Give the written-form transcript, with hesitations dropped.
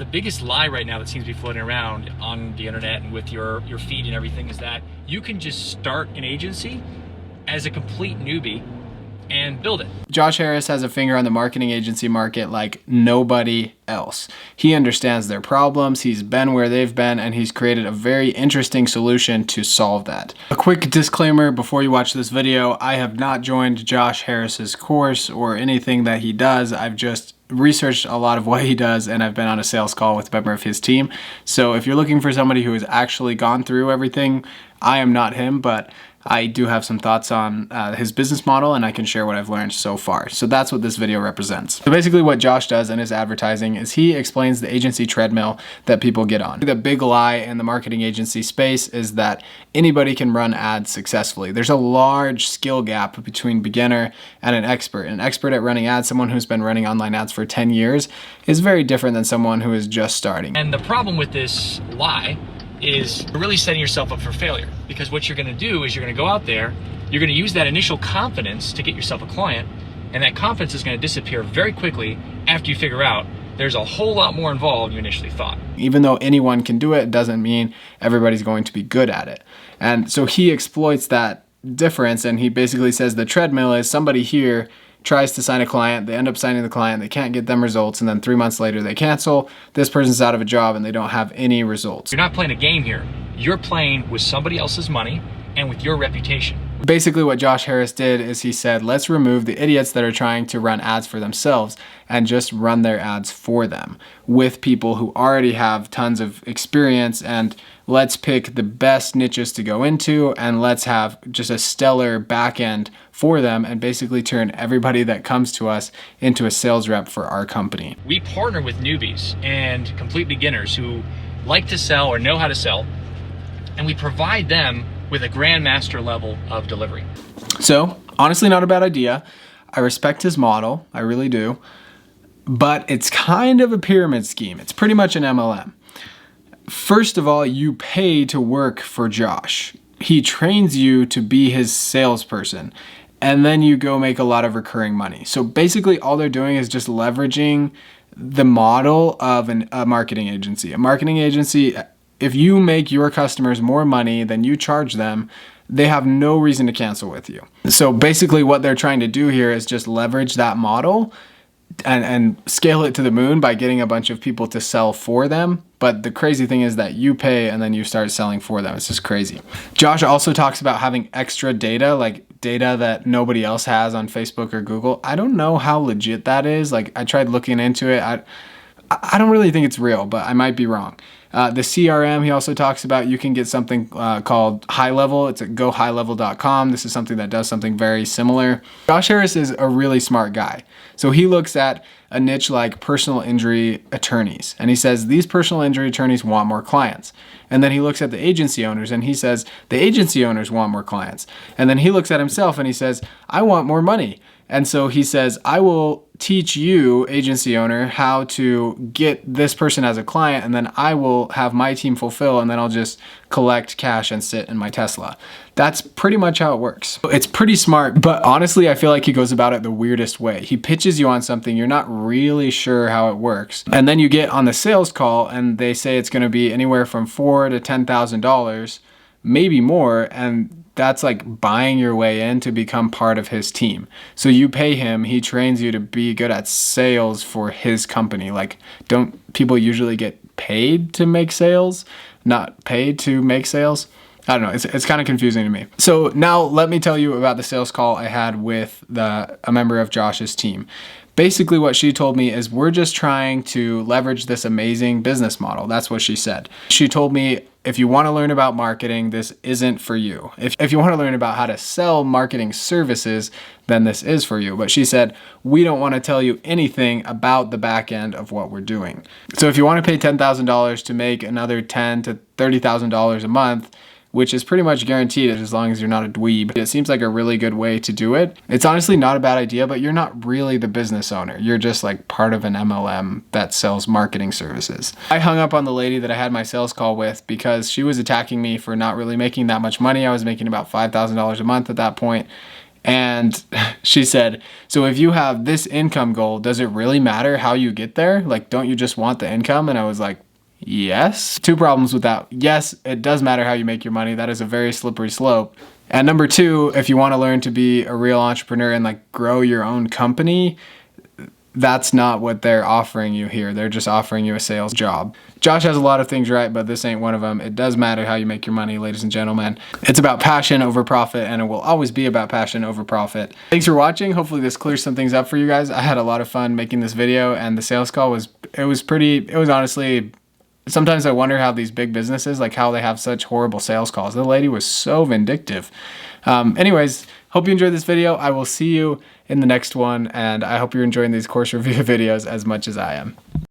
The biggest lie right now that seems to be floating around on the internet and with your feed and everything is that you can just start an agency as a complete newbie and build it. Josh Harris has a finger on the marketing agency market like nobody else. He understands their problems, he's been where they've been, and he's created a very interesting solution to solve that. A quick disclaimer before you watch this video, I have not joined Josh Harris's course or anything that he does. I've just researched a lot of what he does, and I've been on a sales call with a member of his team. So if you're looking for somebody who has actually gone through everything, I am not him, but I do have some thoughts on his business model, and I can share what I've learned so far. So that's what this video represents. So basically what Josh does in his advertising is he explains the agency treadmill that people get on. The big lie in the marketing agency space is that anybody can run ads successfully. There's a large skill gap between beginner and an expert. An expert at running ads, someone who's been running online ads for 10 years, is very different than someone who is just starting. And the problem with this lie is you're really setting yourself up for failure, because what you're going to do is you're going to go out there, you're going to use that initial confidence to get yourself a client, and that confidence is going to disappear very quickly after you figure out there's a whole lot more involved than you initially thought. Even though anyone can do it, it doesn't mean everybody's going to be good at it. And so he exploits that difference, and he basically says the treadmill is somebody here tries to sign a client, they end up signing the client, they can't get them results, and then 3 months later they cancel. This person's out of a job and they don't have any results. You're not playing a game here. You're playing with somebody else's money and with your reputation. Basically what Josh Harris did is he said, let's remove the idiots that are trying to run ads for themselves and just run their ads for them with people who already have tons of experience, and let's pick the best niches to go into, and let's have just a stellar back end for them and basically turn everybody that comes to us into a sales rep for our company. We partner with newbies and complete beginners who like to sell or know how to sell, and we provide them with a grandmaster level of delivery. So honestly, not a bad idea. I respect his model, I really do, but it's kind of a pyramid scheme. It's pretty much an MLM. First of all, you pay to work for Josh. He trains you to be his salesperson, and then you go make a lot of recurring money. So basically all they're doing is just leveraging the model of a marketing agency. A marketing agency, if you make your customers more money than you charge them, they have no reason to cancel with you. So basically what they're trying to do here is just leverage that model and scale it to the moon by getting a bunch of people to sell for them. But the crazy thing is that you pay and then you start selling for them. It's just crazy. Josh also talks about having extra data, like data that nobody else has on Facebook or Google. I don't know how legit that is. Like, I tried looking into it. I don't really think it's real, but I might be wrong. The CRM, he also talks about, you can get something called High Level. It's at gohighlevel.com. This is something that does something very similar. Josh Harris is a really smart guy. So he looks at a niche like personal injury attorneys, and he says these personal injury attorneys want more clients. And then he looks at the agency owners and he says the agency owners want more clients. And then he looks at himself and he says, I want more money. And so he says, I will teach you, agency owner, how to get this person as a client, and then I will have my team fulfill, and then I'll just collect cash and sit in my Tesla. That's pretty much how it works. It's pretty smart, but honestly, I feel like he goes about it the weirdest way. He pitches you on something, you're not really sure how it works, and then you get on the sales call and they say it's gonna be anywhere from $4,000 to $10,000, maybe more, and that's like buying your way in to become part of his team. So you pay him, he trains you to be good at sales for his company. Like, don't people usually get paid to make sales, not paid to make sales? I don't know, it's kind of confusing to me. So now let me tell you about the sales call I had with a member of Josh's team. Basically what she told me is we're just trying to leverage this amazing business model. That's what she said. She told me, if you want to learn about marketing, this isn't for you. If you want to learn about how to sell marketing services, then this is for you. But she said, we don't want to tell you anything about the back end of what we're doing. So if you want to pay $10,000 to make another $10,000 to $30,000 a month, which is pretty much guaranteed as long as you're not a dweeb. It seems like a really good way to do it. It's honestly not a bad idea, but you're not really the business owner. You're just like part of an MLM that sells marketing services. I hung up on the lady that I had my sales call with because she was attacking me for not really making that much money. I was making about $5,000 a month at that point. And she said, so if you have this income goal, does it really matter how you get there? Like, don't you just want the income? And I was like, yes. Two problems with that. Yes, it does matter how you make your money. That is a very slippery slope. And number two, if you want to learn to be a real entrepreneur and like grow your own company, that's not what they're offering you here. They're just offering you a sales job. Josh has a lot of things right, but this ain't one of them. It does matter how you make your money, ladies and gentlemen. It's about passion over profit, and it will always be about passion over profit. Thanks for watching. Hopefully this clears some things up for you guys. I had a lot of fun making this video, and the sales call was honestly, sometimes I wonder how these big businesses, like how they have such horrible sales calls. The lady was so vindictive. Anyways, hope you enjoyed this video. I will see you in the next one, and I hope you're enjoying these course review videos as much as I am.